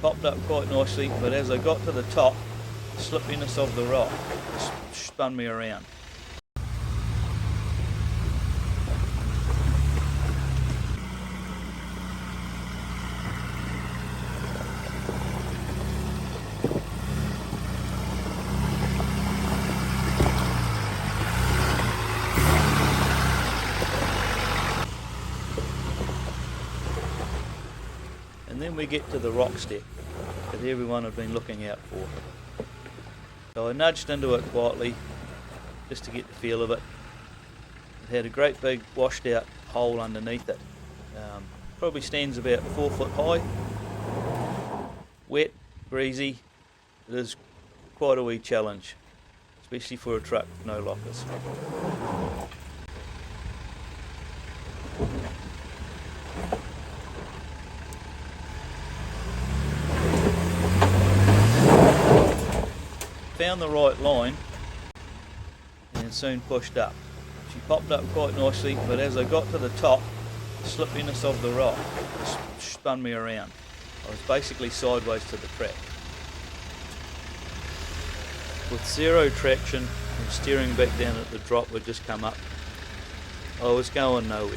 popped up quite nicely, but as I got to the top, the slippiness of the rock spun me around. And then we get to the rock step that everyone had been looking out for. So I nudged into it quietly just to get the feel of it. It had a great big washed out hole underneath it. Probably stands about 4 foot high. Wet, breezy. It is quite a wee challenge, especially for a truck with no lockers. Found the right line and soon pushed up. She popped up quite nicely, but as I got to the top, the slippiness of the rock spun me around. I was basically sideways to the track. With zero traction and steering back down at the drop we'd just come up, I was going nowhere.